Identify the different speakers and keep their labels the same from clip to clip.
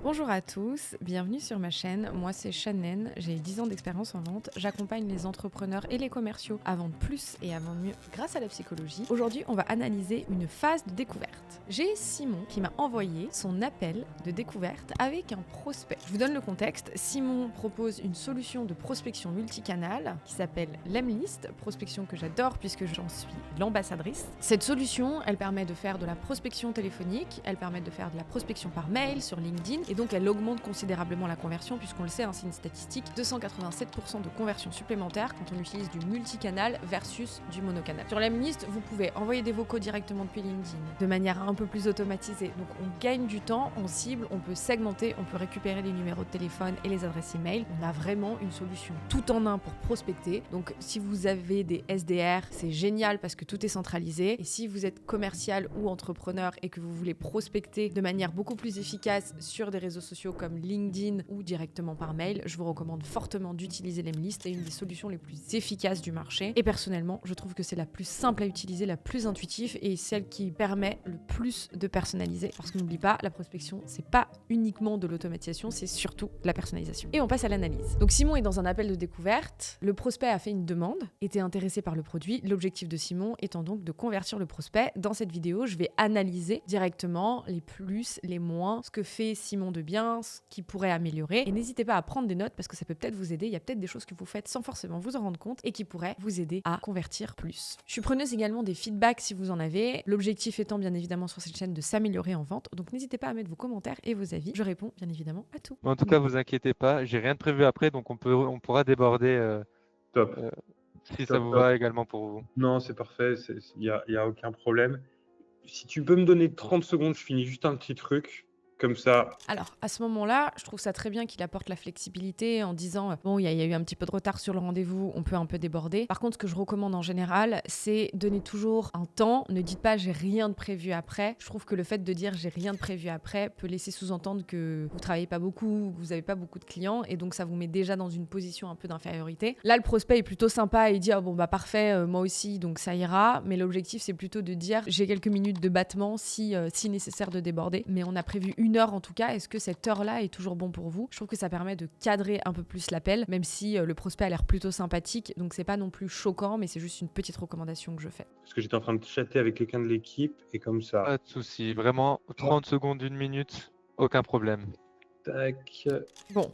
Speaker 1: Bonjour à tous, bienvenue sur ma chaîne. Moi c'est Shannon, j'ai 10 ans d'expérience en vente. J'accompagne les entrepreneurs et les commerciaux à vendre plus et à vendre mieux grâce à la psychologie. Aujourd'hui, on va analyser une phase de découverte. J'ai Simon qui m'a envoyé son appel de découverte avec un prospect. Je vous donne le contexte. Simon propose une solution de prospection multicanal qui s'appelle Lemlist, prospection que j'adore puisque j'en suis l'ambassadrice. Cette solution, elle permet de faire de la prospection téléphonique, elle permet de faire de la prospection par mail sur LinkedIn et donc elle augmente considérablement la conversion puisqu'on le sait, c'est une statistique, 287% de conversion supplémentaire quand on utilise du multicanal versus du monocanal. Sur Lemlist, vous pouvez envoyer des vocaux directement depuis LinkedIn de manière un peu plus automatisée. Donc on gagne du temps, on cible, on peut segmenter, on peut récupérer les numéros de téléphone et les adresses email. On a vraiment une solution tout en un pour prospecter. Donc si vous avez des SDR, c'est génial parce que tout est centralisé. Et si vous êtes commercial ou entrepreneur et que vous voulez prospecter de manière beaucoup plus efficace sur des réseaux sociaux comme LinkedIn ou directement par mail, je vous recommande fortement d'utiliser Lemlist. C'est une des solutions les plus efficaces du marché. Et personnellement, je trouve que c'est la plus simple à utiliser, la plus intuitive et celle qui permet le plus de personnaliser. Parce que n'oublie pas, la prospection, c'est pas uniquement de l'automatisation, c'est surtout de la personnalisation. Et on passe à l'analyse. Donc Simon est dans un appel de découverte. Le prospect a fait une demande, était intéressé par le produit. L'objectif de Simon étant donc de convertir le prospect. Dans cette vidéo, je vais analyser directement les plus, les moins, ce que fait Simon de bien, ce qui pourrait améliorer. Et n'hésitez pas à prendre des notes parce que ça peut peut-être vous aider. Il y a peut-être des choses que vous faites sans forcément vous en rendre compte et qui pourraient vous aider à convertir plus. Je suis preneuse également des feedbacks si vous en avez. L'objectif étant bien évidemment sur cette chaîne de s'améliorer en vente. Donc n'hésitez pas à mettre vos commentaires et vos avis. Je réponds bien évidemment à tout.
Speaker 2: En tout cas, vous inquiétez pas, j'ai rien de prévu après, donc on pourra déborder
Speaker 3: Top,
Speaker 2: euh, si ça
Speaker 3: top,
Speaker 2: vous
Speaker 3: top.
Speaker 2: va également pour vous.
Speaker 3: Non, c'est parfait, y a aucun problème. Si tu peux me donner 30 secondes, je finis juste un petit truc, comme ça.
Speaker 1: Alors, à ce moment-là, je trouve ça très bien qu'il apporte la flexibilité en disant bon, il y a eu un petit peu de retard sur le rendez-vous, on peut un peu déborder. Par contre, ce que je recommande en général, c'est donner toujours un temps. Ne dites pas j'ai rien de prévu après. Je trouve que le fait de dire j'ai rien de prévu après peut laisser sous-entendre que vous travaillez pas beaucoup, que vous avez pas beaucoup de clients et donc ça vous met déjà dans une position un peu d'infériorité. Là, le prospect est plutôt sympa et il dit oh, bon bah parfait, moi aussi, donc ça ira. Mais l'objectif, c'est plutôt de dire j'ai quelques minutes de battement si nécessaire de déborder. Mais on a prévu une heure en tout cas. Est-ce que cette heure-là est toujours bon pour vous? Je trouve que ça permet de cadrer un peu plus l'appel, même si le prospect a l'air plutôt sympathique. Donc c'est pas non plus choquant, mais c'est juste une petite recommandation que je fais.
Speaker 3: Parce que j'étais en train de chatter avec quelqu'un de l'équipe et comme ça.
Speaker 2: Pas de souci, vraiment 30 secondes, 1 minute, aucun problème.
Speaker 3: Tac.
Speaker 1: Bon,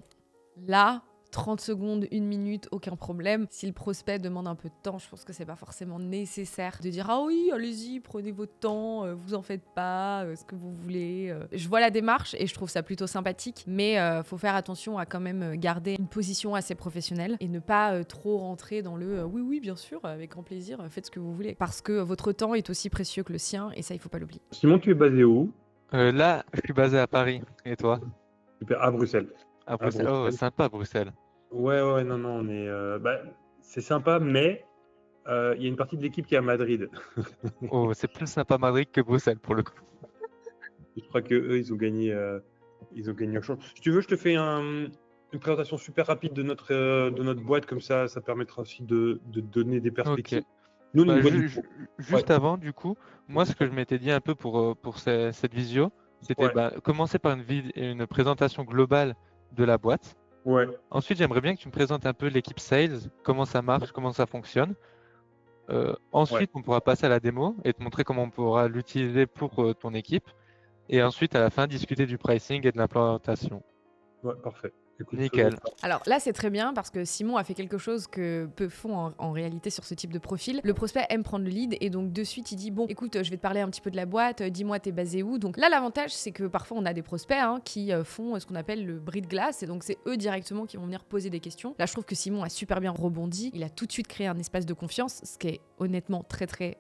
Speaker 1: là, 30 secondes, 1 minute, aucun problème. Si le prospect demande un peu de temps, je pense que c'est pas forcément nécessaire de dire ah oui, allez-y, prenez votre temps, vous en faites pas, ce que vous voulez. Je vois la démarche et je trouve ça plutôt sympathique, mais faut faire attention à quand même garder une position assez professionnelle et ne pas trop rentrer dans le oui, oui, bien sûr, avec grand plaisir, faites ce que vous voulez. Parce que votre temps est aussi précieux que le sien et ça, il faut pas l'oublier.
Speaker 3: Simon, tu es basé où?
Speaker 2: Là, je suis basé à Paris. Et toi?
Speaker 3: Super, à Bruxelles.
Speaker 2: À Bruxelles. Oh, sympa Bruxelles.
Speaker 3: Ouais, non, on est. C'est sympa, mais il y a une partie de l'équipe qui est à Madrid.
Speaker 2: Oh, c'est plus sympa Madrid que Bruxelles pour le coup.
Speaker 3: Je crois que eux, ils ont gagné un champ. Si tu veux, je te fais une présentation super rapide de notre boîte, comme ça permettra aussi de donner des perspectives.
Speaker 2: Ok.
Speaker 3: Nous,
Speaker 2: Bah,
Speaker 3: une boîte
Speaker 2: juste avant, du coup, moi, ce que je m'étais dit un peu pour cette visio, c'était commencer par une présentation globale de la boîte.
Speaker 3: Ouais.
Speaker 2: Ensuite, j'aimerais bien que tu me présentes un peu l'équipe sales, comment ça marche, comment ça fonctionne. Ensuite, on pourra passer à la démo et te montrer comment on pourra l'utiliser pour ton équipe. Et ensuite, à la fin, discuter du pricing et de l'implémentation.
Speaker 3: Ouais, parfait. Écoute,
Speaker 2: nickel.
Speaker 1: Alors là, c'est très bien parce que Simon a fait quelque chose que peu font en réalité sur ce type de profil. Le prospect aime prendre le lead et donc de suite, il dit bon, écoute, je vais te parler un petit peu de la boîte, dis-moi, t'es basé où? Donc là, l'avantage, c'est que parfois, on a des prospects qui font ce qu'on appelle le bris de glace et donc c'est eux directement qui vont venir poser des questions. Là, je trouve que Simon a super bien rebondi. Il a tout de suite créé un espace de confiance, ce qui est honnêtement très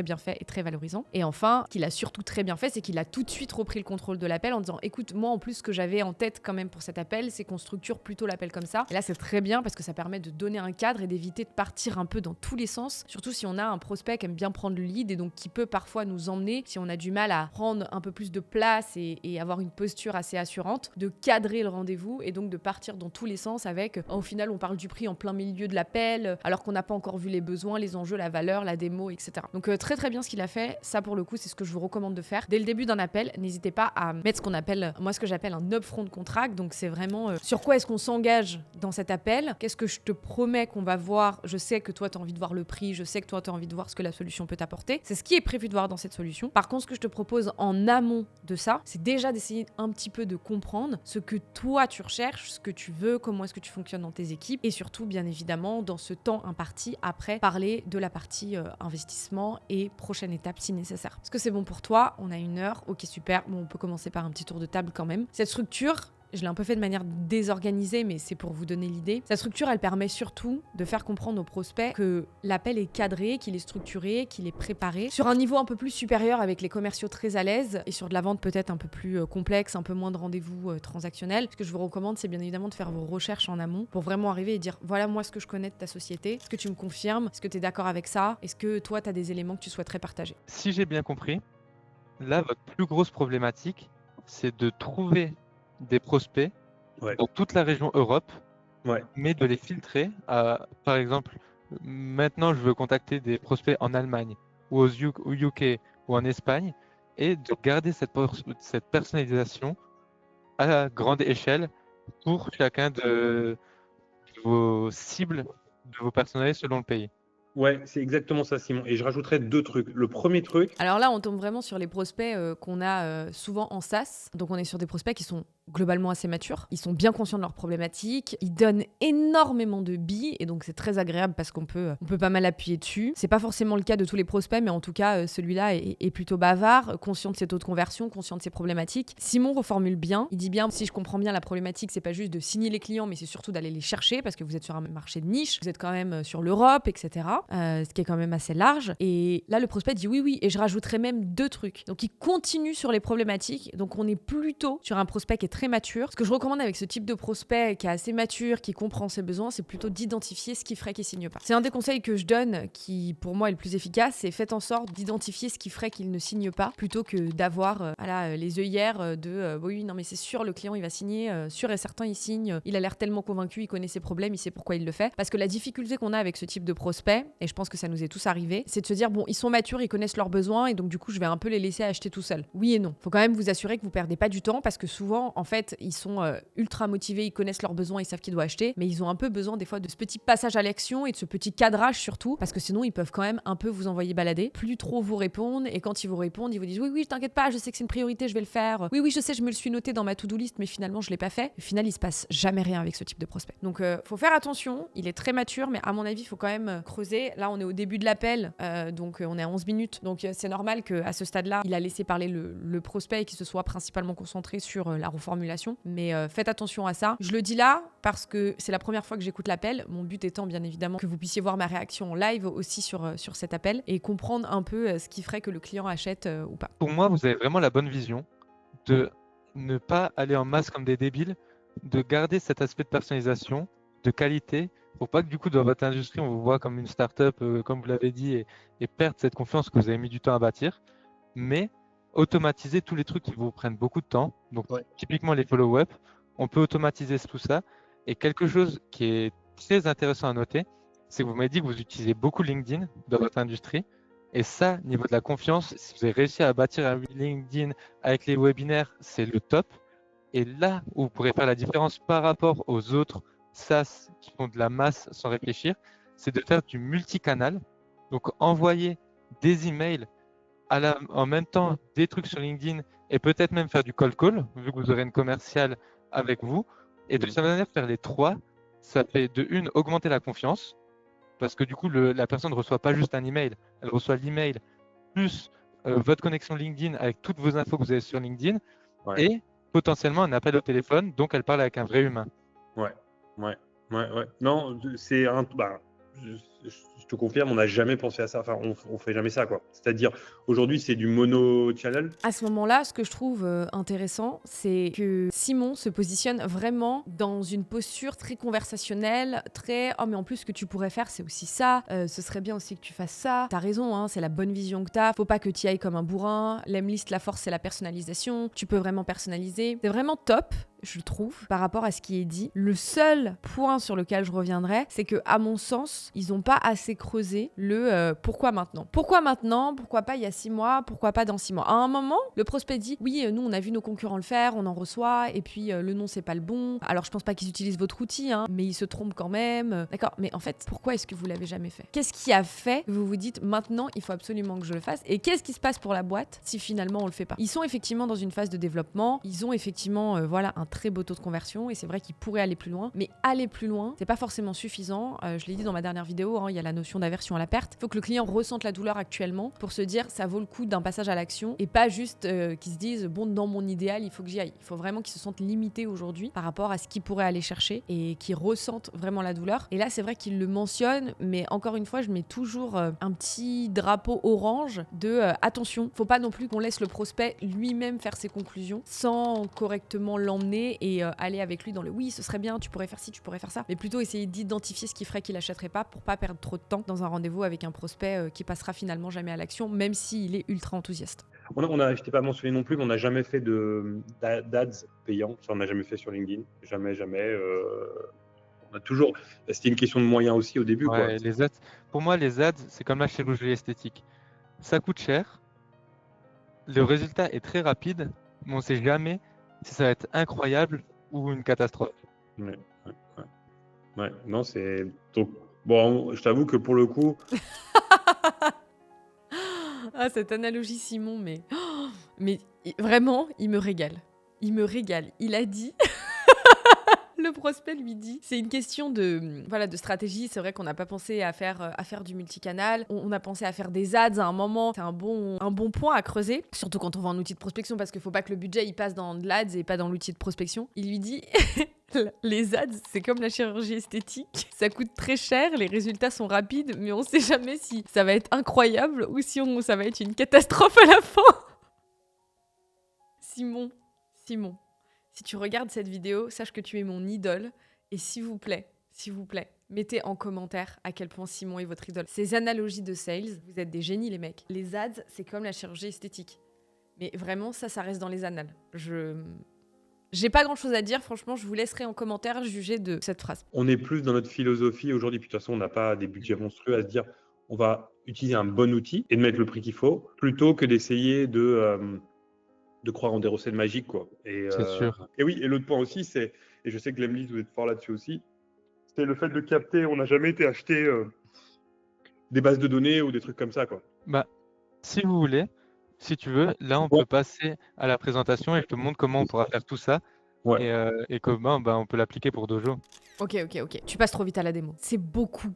Speaker 1: bien fait et très valorisant. Et enfin, qu'il a surtout très bien fait, c'est qu'il a tout de suite repris le contrôle de l'appel en disant écoute, moi, en plus, ce que j'avais en tête quand même pour cet appel, c'est qu'on qu'on structure plutôt l'appel comme ça. Et là, c'est très bien parce que ça permet de donner un cadre et d'éviter de partir un peu dans tous les sens, surtout si on a un prospect qui aime bien prendre le lead et donc qui peut parfois nous emmener, si on a du mal à prendre un peu plus de place et avoir une posture assez assurante, de cadrer le rendez-vous et donc de partir dans tous les sens avec, au final, on parle du prix en plein milieu de l'appel, alors qu'on n'a pas encore vu les besoins, les enjeux, la valeur, la démo, etc. Donc très très bien ce qu'il a fait. Ça, pour le coup, c'est ce que je vous recommande de faire. Dès le début d'un appel, n'hésitez pas à mettre ce que j'appelle un upfront contract. Donc c'est vraiment sur quoi est-ce qu'on s'engage dans cet appel, qu'est-ce que je te promets qu'on va voir, je sais que toi tu as envie de voir le prix, je sais que toi tu as envie de voir ce que la solution peut t'apporter, c'est ce qui est prévu de voir dans cette solution. Par contre, ce que je te propose en amont de ça, c'est déjà d'essayer un petit peu de comprendre ce que toi tu recherches, ce que tu veux, comment est-ce que tu fonctionnes dans tes équipes et surtout bien évidemment dans ce temps imparti après parler de la partie investissement et prochaine étape si nécessaire. Est-ce que c'est bon pour toi? On a 1 heure, ok super, bon on peut commencer par un petit tour de table quand même. Cette structure, je l'ai un peu fait de manière désorganisée, mais c'est pour vous donner l'idée. Cette structure, elle permet surtout de faire comprendre aux prospects que l'appel est cadré, qu'il est structuré, qu'il est préparé, sur un niveau un peu plus supérieur avec les commerciaux très à l'aise et sur de la vente peut-être un peu plus complexe, un peu moins de rendez-vous transactionnels. Ce que je vous recommande, c'est bien évidemment de faire vos recherches en amont pour vraiment arriver et dire voilà moi ce que je connais de ta société, est-ce que tu me confirmes, est-ce que tu es d'accord avec ça, est-ce que toi tu as des éléments que tu souhaiterais partager.
Speaker 2: Si j'ai bien compris, là, votre plus grosse problématique, c'est de trouver des prospects dans toute la région Europe, mais de les filtrer. Par exemple, maintenant, je veux contacter des prospects en Allemagne ou au UK ou en Espagne et de garder cette personnalisation à grande échelle pour chacun de vos cibles, de vos personnels selon le pays.
Speaker 3: Ouais, c'est exactement ça, Simon. Et je rajouterais 2 trucs. Le premier truc...
Speaker 1: Alors là, on tombe vraiment sur les prospects qu'on a souvent en SaaS. Donc, on est sur des prospects qui sont globalement assez matures. Ils sont bien conscients de leurs problématiques. Ils donnent énormément de billes. Et donc, c'est très agréable parce qu'on peut pas mal appuyer dessus. C'est pas forcément le cas de tous les prospects, mais en tout cas, celui-là est plutôt bavard, conscient de ses taux de conversion, conscient de ses problématiques. Simon reformule bien. Il dit bien, si je comprends bien, la problématique, c'est pas juste de signer les clients, mais c'est surtout d'aller les chercher parce que vous êtes sur un marché de niche. Vous êtes quand même sur l'Europe, etc. Ce qui est quand même assez large. Et là, le prospect dit oui, et je rajouterais même 2 trucs. Donc, il continue sur les problématiques. Donc, on est plutôt sur un prospect qui est très mature. Ce que je recommande avec ce type de prospect qui est assez mature, qui comprend ses besoins, c'est plutôt d'identifier ce qui ferait qu'il signe pas. C'est un des conseils que je donne qui, pour moi, est le plus efficace. C'est faites en sorte d'identifier ce qui ferait qu'il ne signe pas plutôt que d'avoir les œillères de oui, non, mais c'est sûr, le client, il va signer. Sûr et certain, il signe. Il a l'air tellement convaincu, il connaît ses problèmes, il sait pourquoi il le fait. Parce que la difficulté qu'on a avec ce type de prospect, et je pense que ça nous est tous arrivé, c'est de se dire bon, ils sont matures, ils connaissent leurs besoins et donc du coup je vais un peu les laisser acheter tout seuls. Oui et non. Faut quand même vous assurer que vous perdez pas du temps parce que souvent en fait ils sont ultra motivés, ils connaissent leurs besoins, ils savent qu'ils doivent acheter, mais ils ont un peu besoin des fois de ce petit passage à l'action et de ce petit cadrage surtout parce que sinon ils peuvent quand même un peu vous envoyer balader, plus trop vous répondre et quand ils vous répondent ils vous disent oui t'inquiète pas, je sais que c'est une priorité, je vais le faire. Oui je sais, je me le suis noté dans ma to-do list mais finalement je l'ai pas fait. Au final il se passe jamais rien avec ce type de prospect. Donc faut faire attention, il est très mature mais à mon avis il faut quand même creuser. Là on est au début de l'appel, donc on est à 11 minutes. Donc c'est normal qu'à ce stade-là, il a laissé parler le prospect et qu'il se soit principalement concentré sur la reformulation. Mais faites attention à ça. Je le dis là parce que c'est la première fois que j'écoute l'appel. Mon but étant bien évidemment que vous puissiez voir ma réaction en live aussi sur cet appel et comprendre un peu ce qui ferait que le client achète ou pas.
Speaker 2: Pour moi, vous avez vraiment la bonne vision de ne pas aller en masse comme des débiles, de garder cet aspect de personnalisation, de qualité, pour pas que du coup dans votre industrie on vous voit comme une start-up, comme vous l'avez dit, et perdre cette confiance que vous avez mis du temps à bâtir, mais automatiser tous les trucs qui vous prennent beaucoup de temps. Donc typiquement les follow-up, on peut automatiser tout ça. Et quelque chose qui est très intéressant à noter, c'est que vous m'avez dit que vous utilisez beaucoup LinkedIn dans votre industrie. Et ça, niveau de la confiance, si vous avez réussi à bâtir un LinkedIn avec les webinaires, c'est le top. Et là où vous pourrez faire la différence par rapport aux autres SaaS qui font de la masse sans réfléchir, c'est de faire du multicanal. Donc envoyer des emails en même temps des trucs sur LinkedIn et peut-être même faire du cold call, vu que vous aurez une commerciale avec vous. Et de cette manière, faire les 3, ça fait de une, augmenter la confiance, parce que du coup, la personne ne reçoit pas juste un email, elle reçoit l'email plus votre connexion LinkedIn avec toutes vos infos que vous avez sur LinkedIn et potentiellement un appel au téléphone, donc elle parle avec un vrai humain.
Speaker 3: Ouais. Non, c'est un... je te confirme, on n'a jamais pensé à ça. Enfin, on fait jamais ça, quoi. C'est-à-dire, aujourd'hui, c'est du mono-channel.
Speaker 1: À ce moment-là, ce que je trouve intéressant, c'est que Simon se positionne vraiment dans une posture très conversationnelle, très « Oh, mais en plus, ce que tu pourrais faire, c'est aussi ça. Ce serait bien aussi que tu fasses ça. T'as raison, hein, c'est la bonne vision que t'as. Faut pas que t'y ailles comme un bourrin. L'Emlist, la force, c'est la personnalisation. Tu peux vraiment personnaliser. » C'est vraiment top, je trouve, par rapport à ce qui est dit. Le seul point sur lequel je reviendrai, c'est que, à mon sens, ils n'ont pas assez creusé le pourquoi maintenant. Pourquoi maintenant? Pourquoi pas il y a 6 mois? Pourquoi pas dans 6 mois? À un moment, le prospect dit oui, nous on a vu nos concurrents le faire, on en reçoit, et puis le nom c'est pas le bon. Alors je pense pas qu'ils utilisent votre outil, hein, mais ils se trompent quand même. D'accord, mais en fait, pourquoi est-ce que vous l'avez jamais fait? Qu'est-ce qui a fait que vous vous dites maintenant il faut absolument que je le fasse? Et qu'est-ce qui se passe pour la boîte si finalement on le fait pas? Ils sont effectivement dans une phase de développement, ils ont effectivement voilà un très beau taux de conversion, et c'est vrai qu'ils pourraient aller plus loin, mais aller plus loin, c'est pas forcément suffisant. Je l'ai dit dans ma dernière vidéo, hein, il y a la notion d'aversion à la perte. Il faut que le client ressente la douleur actuellement pour se dire ça vaut le coup d'un passage à l'action, et pas juste qu'ils se disent bon, dans mon idéal il faut que j'y aille. Il faut vraiment qu'ils se sentent limités aujourd'hui par rapport à ce qu'ils pourraient aller chercher et qu'ils ressentent vraiment la douleur. Et là c'est vrai qu'ils le mentionnent, mais encore une fois je mets toujours un petit drapeau orange de attention, faut pas non plus qu'on laisse le prospect lui-même faire ses conclusions sans correctement l'emmener et aller avec lui dans le oui ce serait bien, tu pourrais faire ci, tu pourrais faire ça, mais plutôt essayer d'identifier ce qui ferait qu'il achèterait pas pour pas perdre trop de temps dans un rendez-vous avec un prospect qui passera finalement jamais à l'action, même s'il est ultra enthousiaste.
Speaker 3: Je t'ai pas mentionné non plus, mais on n'a jamais fait d'ads payants. Ça, on n'a jamais fait sur LinkedIn. Jamais. On a toujours. C'était une question de moyens aussi au début, quoi.
Speaker 2: Ouais, les ads, pour moi, les ads, c'est comme la chirurgie esthétique. Ça coûte cher, le résultat est très rapide, mais on sait jamais si ça va être incroyable ou une catastrophe.
Speaker 3: Ouais. Non, c'est. Donc, bon, je t'avoue que pour le coup.
Speaker 1: Ah, cette analogie, Simon, mais vraiment, il me régale. Il me régale. Il a dit. Le prospect lui dit, c'est une question de stratégie. C'est vrai qu'on n'a pas pensé à faire du multicanal. On a pensé à faire des ads à un moment. C'est un bon point à creuser, surtout quand on vend un outil de prospection, parce qu'il faut pas que le budget il passe dans de l'ads et pas dans l'outil de prospection. Il lui dit, les ads, c'est comme la chirurgie esthétique. Ça coûte très cher, les résultats sont rapides, mais on sait jamais si ça va être incroyable ou si ça va être une catastrophe à la fin. Simon. Si tu regardes cette vidéo, sache que tu es mon idole. Et s'il vous plaît, mettez en commentaire à quel point Simon est votre idole. Ces analogies de sales, vous êtes des génies les mecs. Les ads, c'est comme la chirurgie esthétique. Mais vraiment, ça reste dans les annales. J'ai pas grand-chose à dire, franchement, je vous laisserai en commentaire juger de cette phrase.
Speaker 3: On est plus dans notre philosophie aujourd'hui, puis de toute façon, on n'a pas des budgets monstrueux à se dire on va utiliser un bon outil et de mettre le prix qu'il faut, plutôt que d'essayer de croire en des recettes magiques, quoi.
Speaker 2: C'est sûr.
Speaker 3: Et oui, et l'autre point aussi, c'est, et je sais que l'Emlist, vous êtes fort là-dessus aussi, c'est le fait de capter. On n'a jamais été acheter des bases de données ou des trucs comme ça, quoi.
Speaker 2: Bah, si vous voulez, si tu veux, là on peut passer à la présentation et je te montre comment on pourra faire tout ça.
Speaker 3: Ouais.
Speaker 2: Et comment on peut l'appliquer pour Dojo.
Speaker 1: Ok. Tu passes trop vite à la démo. C'est beaucoup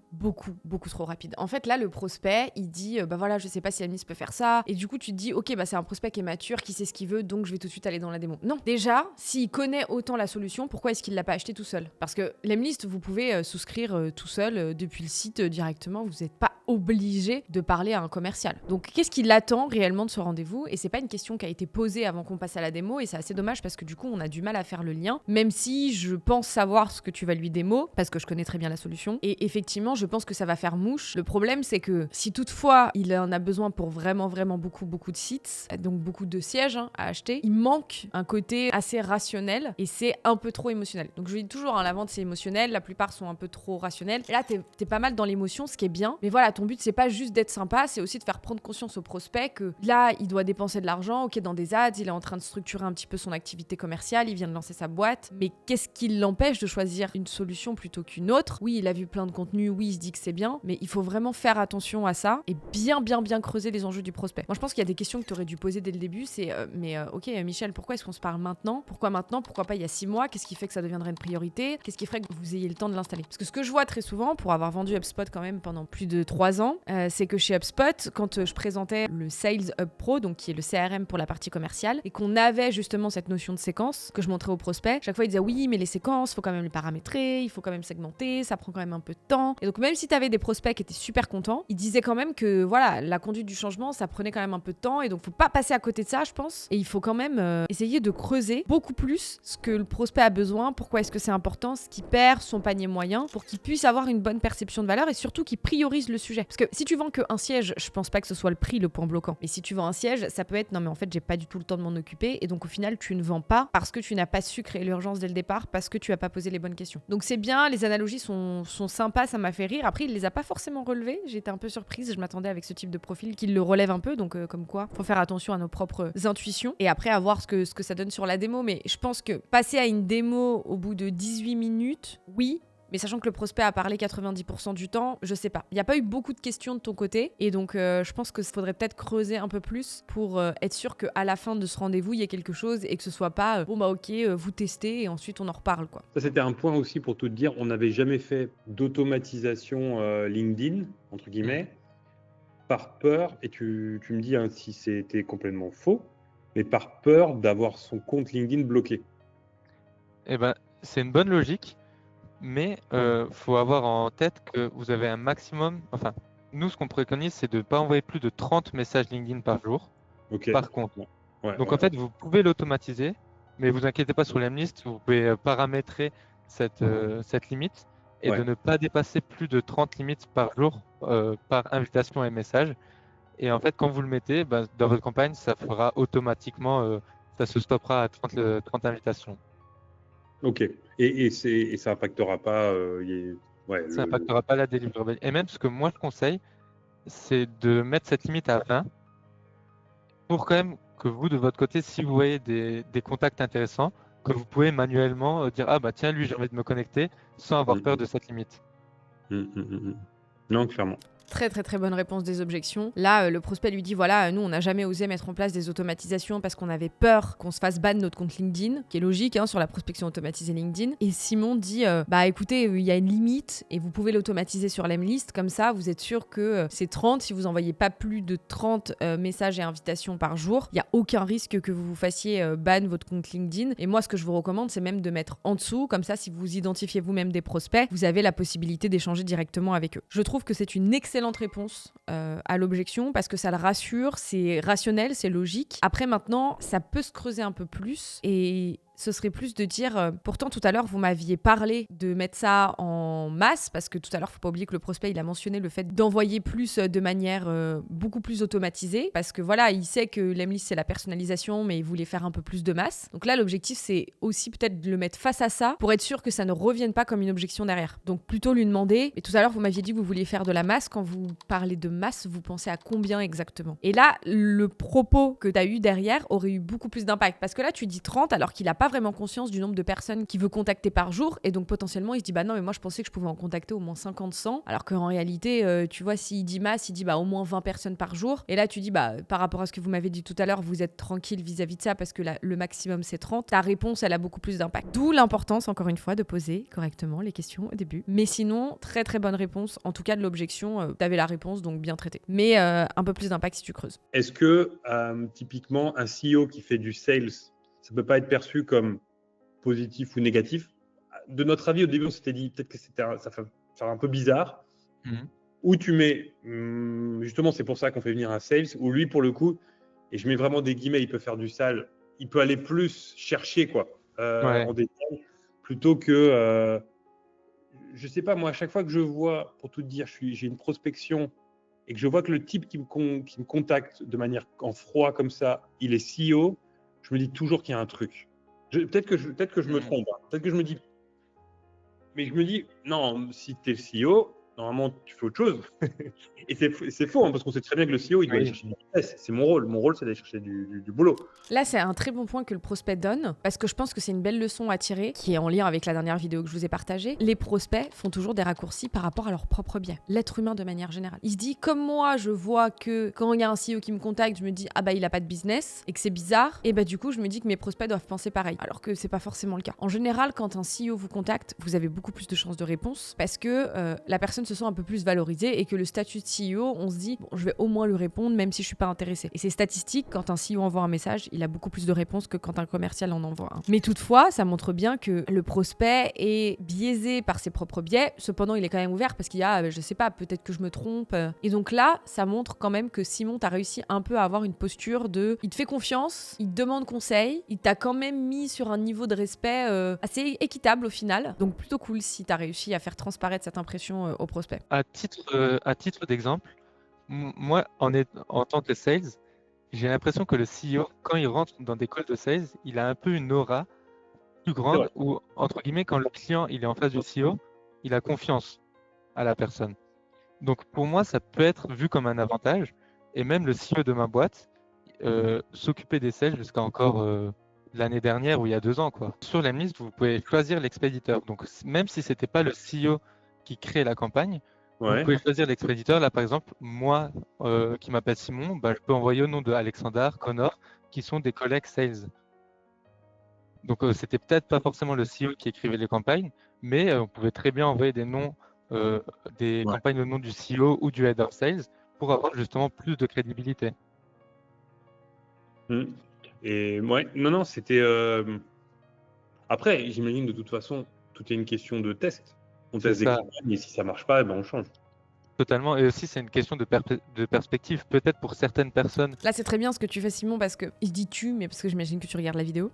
Speaker 1: trop rapide. En fait, là, le prospect, il dit, je sais pas si Emlist peut faire ça. Et du coup, tu te dis, ok, c'est un prospect qui est mature, qui sait ce qu'il veut, donc je vais tout de suite aller dans la démo. Non, déjà, s'il connaît autant la solution, pourquoi est-ce qu'il l'a pas acheté tout seul? Parce que l'Emlist, vous pouvez souscrire tout seul depuis le site directement. Vous n'êtes pas obligé de parler à un commercial. Donc, qu'est-ce qu'il attend réellement de ce rendez-vous? Et c'est pas une question qui a été posée avant qu'on passe à la démo, et c'est assez dommage parce que du coup, on a du mal à faire le lien, même si je pense savoir ce que tu vas lui démo, parce que je connais très bien la solution. Et effectivement, je pense que ça va faire mouche. Le problème, c'est que si toutefois, il en a besoin pour vraiment beaucoup de sites, donc beaucoup de sièges à acheter, il manque un côté assez rationnel et c'est un peu trop émotionnel. Donc je dis toujours, la vente, c'est émotionnel. La plupart sont un peu trop rationnels. Et là, t'es pas mal dans l'émotion, ce qui est bien. Mais voilà, ton but, c'est pas juste d'être sympa, c'est aussi de faire prendre conscience au prospect que là, il doit dépenser de l'argent, ok, dans des ads, il est en train de structurer un petit peu son activité commerciale, il vient de lancer sa boîte. Mais qu'est-ce qui l'empêche de choisir une solution plutôt qu'une autre? Oui, il a vu plein de contenu, oui, il se dit que c'est bien, mais il faut vraiment faire attention à ça et bien creuser les enjeux du prospect. Moi, je pense qu'il y a des questions que tu aurais dû poser dès le début, c'est ok, Michel, pourquoi est-ce qu'on se parle maintenant? Pourquoi maintenant? Pourquoi pas il y a 6 mois? Qu'est-ce qui fait que ça deviendrait une priorité? Qu'est-ce qui ferait que vous ayez le temps de l'installer? Parce que ce que je vois très souvent, pour avoir vendu HubSpot quand même pendant plus de 3 3 ans, c'est que chez HubSpot, quand je présentais le Sales Hub Pro, donc qui est le CRM pour la partie commerciale, et qu'on avait justement cette notion de séquence que je montrais aux prospects, chaque fois ils disaient oui, mais les séquences, faut quand même les paramétrer, il faut quand même segmenter, ça prend quand même un peu de temps. Et donc même si tu avais des prospects qui étaient super contents, ils disaient quand même que voilà, la conduite du changement, ça prenait quand même un peu de temps, et donc faut pas passer à côté de ça, je pense. Et il faut quand même essayer de creuser beaucoup plus ce que le prospect a besoin, pourquoi est-ce que c'est important, ce qu'il perd, son panier moyen, pour qu'il puisse avoir une bonne perception de valeur et surtout qu'il priorise le sujet. Parce que si tu vends qu'un siège, je pense pas que ce soit le prix le point bloquant. Mais si tu vends un siège, ça peut être non mais en fait j'ai pas du tout le temps de m'en occuper, et donc au final tu ne vends pas parce que tu n'as pas su créer l'urgence dès le départ, parce que tu as pas posé les bonnes questions. Donc c'est bien, les analogies sont sympas, ça m'a fait rire. Après il les a pas forcément relevées, j'étais un peu surprise, je m'attendais avec ce type de profil qu'il le relève un peu, donc comme quoi faut faire attention à nos propres intuitions et après à voir ce que ça donne sur la démo. Mais je pense que passer à une démo au bout de 18 minutes, oui, mais sachant que le prospect a parlé 90% du temps, je sais pas. Il n'y a pas eu beaucoup de questions de ton côté. Et donc, je pense qu'il faudrait peut-être creuser un peu plus pour être sûr qu'à la fin de ce rendez-vous, il y ait quelque chose et que ce soit pas bon, bah ok, vous testez et ensuite on en reparle, quoi.
Speaker 3: Ça, c'était un point aussi pour tout te dire. On n'avait jamais fait d'automatisation LinkedIn, entre guillemets, par peur, et tu me dis si c'était complètement faux, mais par peur d'avoir son compte LinkedIn bloqué.
Speaker 2: Eh ben, c'est une bonne logique. Mais faut avoir en tête que vous avez un maximum. Enfin, nous, ce qu'on préconise, c'est de ne pas envoyer plus de 30 messages LinkedIn par jour, par compte.
Speaker 3: Ouais,
Speaker 2: Donc, en fait, vous pouvez l'automatiser, mais vous inquiétez pas sur l'Emlist, vous pouvez paramétrer cette limite et de ne pas dépasser plus de 30 limites par jour par invitation et message. Et en fait, quand vous le mettez, dans votre campagne, ça fera automatiquement, ça se stoppera à 30 invitations.
Speaker 3: Ok. Et ça impactera pas.
Speaker 2: Ça n'impactera pas la délivrabilité. Et même ce que moi je conseille, c'est de mettre cette limite à 20 pour quand même que vous, de votre côté, si vous voyez des contacts intéressants, que vous pouvez manuellement dire ah bah tiens, lui, j'ai envie de me connecter sans avoir peur de cette limite.
Speaker 3: Non, clairement.
Speaker 1: Très très très bonne réponse des objections. Là, le prospect lui dit voilà, nous on n'a jamais osé mettre en place des automatisations parce qu'on avait peur qu'on se fasse ban notre compte LinkedIn, qui est logique sur la prospection automatisée LinkedIn. Et Simon dit bah écoutez, il y a une limite et vous pouvez l'automatiser sur l'Emlist, comme ça vous êtes sûr que c'est 30, si vous envoyez pas plus de 30 messages et invitations par jour, il n'y a aucun risque que vous vous fassiez ban votre compte LinkedIn. Et moi ce que je vous recommande, c'est même de mettre en dessous, comme ça si vous identifiez vous-même des prospects, vous avez la possibilité d'échanger directement avec eux. Je trouve que c'est une excellente réponse à l'objection parce que ça le rassure, c'est rationnel, c'est logique. Après maintenant, ça peut se creuser un peu plus et ce serait plus de dire, pourtant tout à l'heure vous m'aviez parlé de mettre ça en masse, parce que tout à l'heure faut pas oublier que le prospect il a mentionné le fait d'envoyer plus de manière beaucoup plus automatisée, parce que voilà, il sait que l'Emlist c'est la personnalisation, mais il voulait faire un peu plus de masse. Donc là l'objectif c'est aussi peut-être de le mettre face à ça pour être sûr que ça ne revienne pas comme une objection derrière. Donc plutôt lui demander, et tout à l'heure vous m'aviez dit que vous vouliez faire de la masse, quand vous parlez de masse vous pensez à combien exactement? Et là le propos que tu as eu derrière aurait eu beaucoup plus d'impact, parce que là tu dis 30 alors qu'il a pas vraiment conscience du nombre de personnes qu'il veut contacter par jour, et donc potentiellement il se dit bah non mais moi je pensais que je pouvais en contacter au moins 50-100, alors qu'en réalité tu vois, s'il dit masse, il dit bah au moins 20 personnes par jour, et là tu dis bah par rapport à ce que vous m'avez dit tout à l'heure, vous êtes tranquille vis-à-vis de ça parce que le maximum c'est 30, ta réponse elle a beaucoup plus d'impact, d'où l'importance encore une fois de poser correctement les questions au début. Mais sinon très très bonne réponse, en tout cas de l'objection, t'avais la réponse donc bien traité, mais un peu plus d'impact si tu creuses.
Speaker 3: Est-ce que typiquement un CEO qui fait du sales, ça peut pas être perçu comme positif ou négatif? De notre avis, au début, on s'était dit peut-être que ça fait un peu bizarre. Où tu mets, justement, c'est pour ça qu'on fait venir un sales, où lui, pour le coup, et je mets vraiment des guillemets, il peut faire du sale, il peut aller plus chercher quoi, en détail, plutôt que, je sais pas, moi, à chaque fois que je vois, pour tout te dire, j'ai une prospection et que je vois que le type qui me contacte de manière en froid comme ça, il est CEO, je me dis toujours qu'il y a un truc. Peut-être que je me trompe, peut-être que je me dis, mais je me dis, non, si tu es le CEO, normalement tu fais autre chose. Et c'est faux, parce qu'on sait très bien que le CEO, il doit aller chercher du business. C'est mon rôle. Mon rôle, c'est d'aller chercher du boulot.
Speaker 1: Là, c'est un très bon point que le prospect donne, parce que je pense que c'est une belle leçon à tirer, qui est en lien avec la dernière vidéo que je vous ai partagée. Les prospects font toujours des raccourcis par rapport à leur propre biais. L'être humain de manière générale. Il se dit, comme moi, je vois que quand il y a un CEO qui me contacte, je me dis, ah bah il a pas de business, et que c'est bizarre, et bah du coup, je me dis que mes prospects doivent penser pareil. Alors que c'est pas forcément le cas. En général, quand un CEO vous contacte, vous avez beaucoup plus de chances de réponse, parce que la personne se sent un peu plus valorisé et que le statut de CEO, on se dit, bon, je vais au moins lui répondre même si je suis pas intéressé. Et c'est statistique, quand un CEO envoie un message, il a beaucoup plus de réponses que quand un commercial en envoie un. Mais toutefois, ça montre bien que le prospect est biaisé par ses propres biais, cependant il est quand même ouvert parce qu'il y a, je sais pas, peut-être que je me trompe. Et donc là, ça montre quand même que Simon, t'as réussi un peu à avoir une posture de, il te fait confiance, il te demande conseil, il t'a quand même mis sur un niveau de respect assez équitable au final. Donc plutôt cool si t'as réussi à faire transparaître cette impression au prospect.
Speaker 2: À titre d'exemple, moi, en tant que sales, j'ai l'impression que le CEO, quand il rentre dans des calls de sales, il a un peu une aura plus grande où, entre guillemets, quand le client il est en face du CEO, il a confiance à la personne. Donc pour moi, ça peut être vu comme un avantage. Et même le CEO de ma boîte s'occupait des sales jusqu'à encore l'année dernière ou il y a 2 ans, quoi. Sur l'Emlist, vous pouvez choisir l'expéditeur. Donc même si c'était pas le CEO qui crée la campagne, vous pouvez choisir l'expéditeur. Là, par exemple, moi qui m'appelle Simon, bah, je peux envoyer au nom de Alexandre, Connor, qui sont des collègues sales. Donc c'était peut-être pas forcément le CEO qui écrivait les campagnes, mais on pouvait très bien envoyer des noms, des campagnes au nom du CEO ou du Head of Sales pour avoir justement plus de crédibilité.
Speaker 3: Et ouais, non, c'était. Après, j'imagine de toute façon, tout est une question de test. On teste des campagnes et si ça marche pas, ben on change.
Speaker 2: Totalement. Et aussi, c'est une question de perspective. Peut-être pour certaines personnes.
Speaker 1: Là, c'est très bien ce que tu fais, Simon, parce que il dit tu, mais parce que j'imagine que tu regardes la vidéo.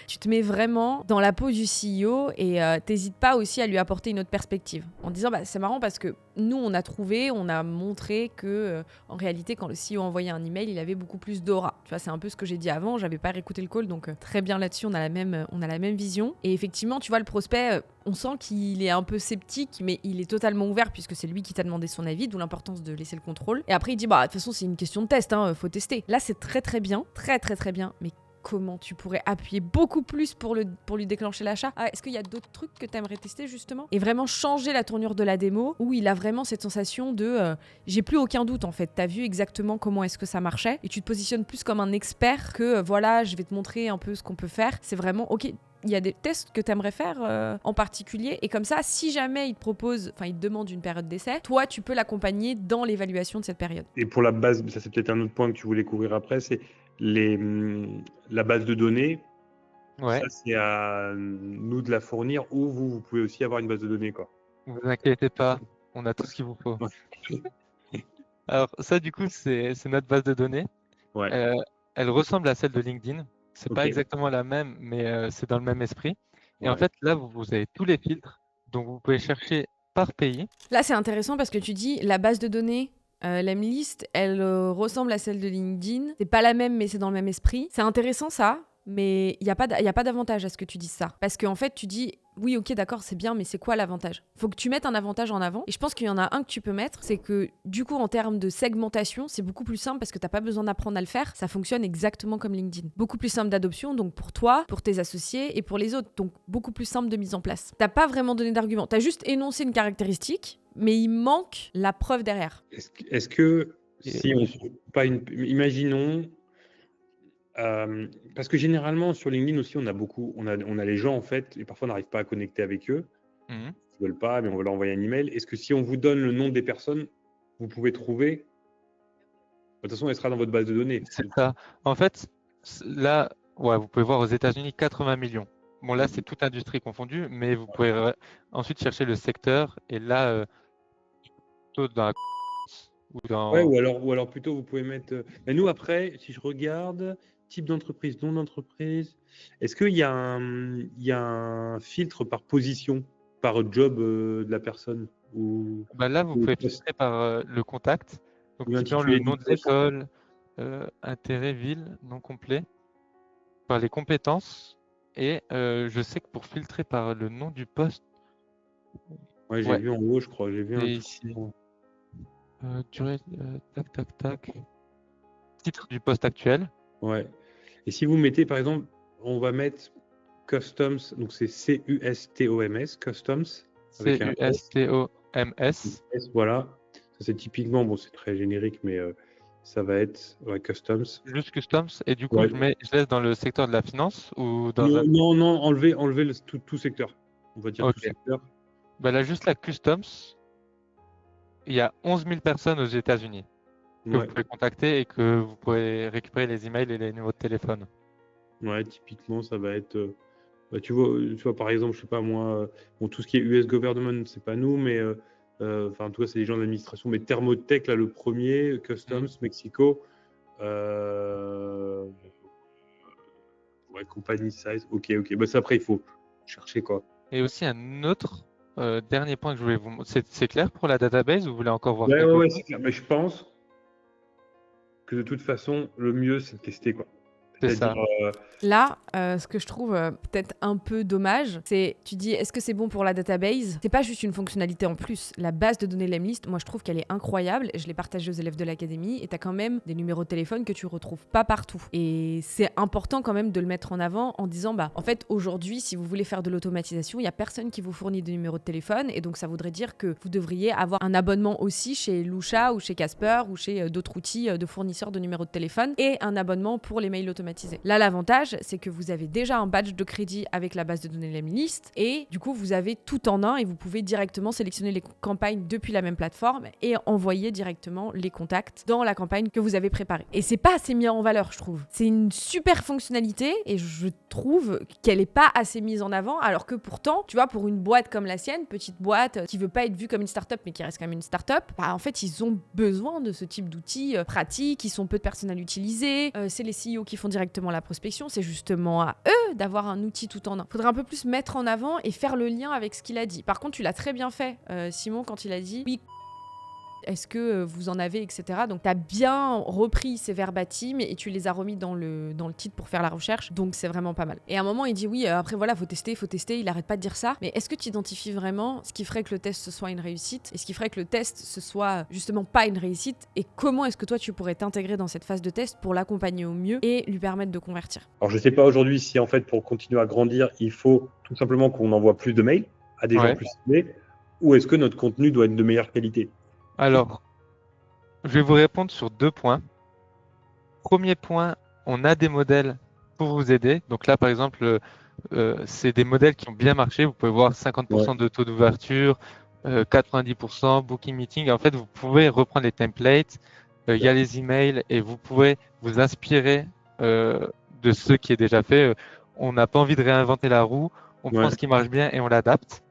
Speaker 1: Tu te mets vraiment dans la peau du CEO et t'hésites pas aussi à lui apporter une autre perspective. En disant, bah, c'est marrant parce que nous, on a montré que, en réalité, quand le CEO envoyait un email, il avait beaucoup plus d'aura. Tu vois, c'est un peu ce que j'ai dit avant. J'avais pas réécouté le call, donc très bien là-dessus, on a la même vision. Et effectivement, tu vois, le prospect, on sent qu'il est un peu sceptique, mais il est totalement ouvert puisque c'est lui qui t'a demandé son avis, d'où l'importance de laisser le contrôle. Et après, il dit, bah, de toute façon, c'est une question de test, hein, faut tester. Là, c'est très très bien, très bien, mais comment tu pourrais appuyer beaucoup plus pour lui déclencher l'achat. Est-ce qu'il y a d'autres trucs que tu aimerais tester justement et vraiment changer la tournure de la démo où il a vraiment cette sensation de j'ai plus aucun doute en fait, t'as vu exactement comment est-ce que ça marchait et tu te positionnes plus comme un expert que voilà, je vais te montrer un peu ce qu'on peut faire. C'est vraiment ok. Il y a des tests que tu aimerais faire en particulier et comme ça, si jamais il te demande une période d'essai, toi, tu peux l'accompagner dans l'évaluation de cette période.
Speaker 3: Et pour la base, ça c'est peut-être un autre point que tu voulais couvrir après, c'est la base de données.
Speaker 2: Ouais.
Speaker 3: Ça, c'est à nous de la fournir ou vous pouvez aussi avoir une base de données, quoi.
Speaker 2: Ne vous inquiétez pas, on a tout ce qu'il vous faut. Alors ça, du coup, c'est notre base de données.
Speaker 3: Ouais.
Speaker 2: Elle ressemble à celle de LinkedIn. C'est pas exactement la même, mais c'est dans le même esprit. Et en fait, là, vous avez tous les filtres. Donc, vous pouvez chercher par pays.
Speaker 1: Là, c'est intéressant parce que tu dis la base de données, l'Emlist, elle ressemble à celle de LinkedIn. C'est pas la même, mais c'est dans le même esprit. C'est intéressant ça, mais il n'y a pas d'avantage à ce que tu dises ça. Parce qu'en fait, tu dis, oui, ok, d'accord, c'est bien, mais c'est quoi l'avantage ? Faut que tu mettes un avantage en avant. Et je pense qu'il y en a un que tu peux mettre, c'est que du coup, en termes de segmentation, c'est beaucoup plus simple parce que t'as pas besoin d'apprendre à le faire. Ça fonctionne exactement comme LinkedIn. Beaucoup plus simple d'adoption, donc pour toi, pour tes associés et pour les autres. Donc beaucoup plus simple de mise en place. T'as pas vraiment donné d'argument. T'as juste énoncé une caractéristique, mais il manque la preuve derrière.
Speaker 3: Est-ce que si on pas imaginons parce que généralement sur LinkedIn aussi on a les gens en fait et parfois on n'arrive pas à connecter avec eux. Ils veulent pas, mais on va leur envoyer un email. Est-ce que si on vous donne le nom des personnes, vous pouvez trouver? De toute façon, elle sera dans votre base de données.
Speaker 2: C'est ça. En fait, là, ouais, vous pouvez voir aux États-Unis 80 millions. Bon, là, c'est toute industrie confondue, mais vous pouvez ensuite chercher le secteur et là, plutôt dans la ou dans.
Speaker 3: Ouais, ou alors plutôt vous pouvez mettre. Mais nous après, si je regarde type d'entreprise, nom d'entreprise, est-ce qu'il y a un filtre par position, par job de la personne ou
Speaker 2: Bah là, vous pouvez filtrer par le contact. Donc,
Speaker 3: l'intitulé
Speaker 2: le nom de l'école, intérêt, ville, nom complet, par les compétences. Et je sais que pour filtrer par le nom du poste.
Speaker 3: Ouais, j'ai vu en haut, je crois. J'ai vu un
Speaker 2: ici. Durée, tac. Titre du poste actuel.
Speaker 3: Ouais. Et si vous mettez, par exemple, on va mettre customs, donc c'est C-U-S-T-O-M-S, customs.
Speaker 2: C-U-S-T-O-M-S.
Speaker 3: Voilà. Ça, c'est typiquement, bon, c'est très générique, mais ça va être customs.
Speaker 2: Juste customs. Et du coup, je laisse dans le secteur de la finance ou dans
Speaker 3: non, enlever tout secteur. On va dire tout secteur.
Speaker 2: Bah là, juste la customs. il y a 11 000 personnes aux États-Unis que vous pouvez contacter et que vous pouvez récupérer les emails et les numéros de téléphone.
Speaker 3: Ouais, typiquement, ça va être. Tu vois, par exemple, je sais pas moi, tout ce qui est US government, c'est pas nous, mais en tout cas, c'est les gens de l'administration. Mais Thermotech, là, le premier, Customs, Mexico, company size, ok. Bah, ça, après, il faut chercher quoi.
Speaker 2: Et aussi un autre dernier point que je voulais vous montrer. C'est clair pour la database ou vous voulez encore voir quelque chose?
Speaker 3: C'est clair. Mais je pense que de toute façon, le mieux, c'est de tester quoi.
Speaker 2: C'est ça.
Speaker 1: Là, ce que je trouve peut-être un peu dommage, c'est tu dis est-ce que c'est bon pour la database? C'est pas juste une fonctionnalité en plus. La base de données Lemlist, moi je trouve qu'elle est incroyable. Je l'ai partagée aux élèves de l'académie et t'as quand même des numéros de téléphone que tu retrouves pas partout. Et c'est important quand même de le mettre en avant en disant bah en fait aujourd'hui si vous voulez faire de l'automatisation, il y a personne qui vous fournit de numéros de téléphone et donc ça voudrait dire que vous devriez avoir un abonnement aussi chez Lusha ou chez Casper ou chez d'autres outils de fournisseurs de numéros de téléphone et un abonnement pour les mails automatisés. Là, l'avantage, c'est que vous avez déjà un badge de crédit avec la base de données Lemlist et du coup, vous avez tout en un et vous pouvez directement sélectionner les campagnes depuis la même plateforme et envoyer directement les contacts dans la campagne que vous avez préparée. Et c'est pas assez mis en valeur, je trouve. C'est une super fonctionnalité et je trouve qu'elle est pas assez mise en avant alors que pourtant, tu vois, pour une boîte comme la sienne, petite boîte qui veut pas être vue comme une start-up mais qui reste quand même une start-up, bah, en fait, ils ont besoin de ce type d'outils pratiques, qui sont peu de personnes à l'utiliser. C'est les CEO qui font directement la prospection, c'est justement à eux d'avoir un outil tout en un. Faudrait un peu plus mettre en avant et faire le lien avec ce qu'il a dit. Par contre, tu l'as très bien fait, Simon, quand il a dit oui. Est-ce que vous en avez, etc. Donc, tu as bien repris ces verbatim et tu les as remis dans le titre pour faire la recherche. Donc, c'est vraiment pas mal. Et à un moment, il dit oui, après, voilà, faut tester. Il arrête pas de dire ça. Mais est-ce que tu identifies vraiment ce qui ferait que le test ce soit une réussite et ce qui ferait que le test ce soit justement pas une réussite? Et comment est-ce que toi, tu pourrais t'intégrer dans cette phase de test pour l'accompagner au mieux et lui permettre de convertir?
Speaker 3: Alors, je sais pas aujourd'hui si, en fait, pour continuer à grandir, il faut tout simplement qu'on envoie plus de mails à des gens plus ciblés ou est-ce que notre contenu doit être de meilleure qualité?
Speaker 2: Alors, je vais vous répondre sur 2 points. Premier point, on a des modèles pour vous aider. Donc là, par exemple, c'est des modèles qui ont bien marché. Vous pouvez voir 50% de taux d'ouverture, 90% booking meeting. En fait, vous pouvez reprendre les templates. Il y a les emails et vous pouvez vous inspirer de ce qui est déjà fait. On n'a pas envie de réinventer la roue. On prend ce qui marche bien et on l'adapte.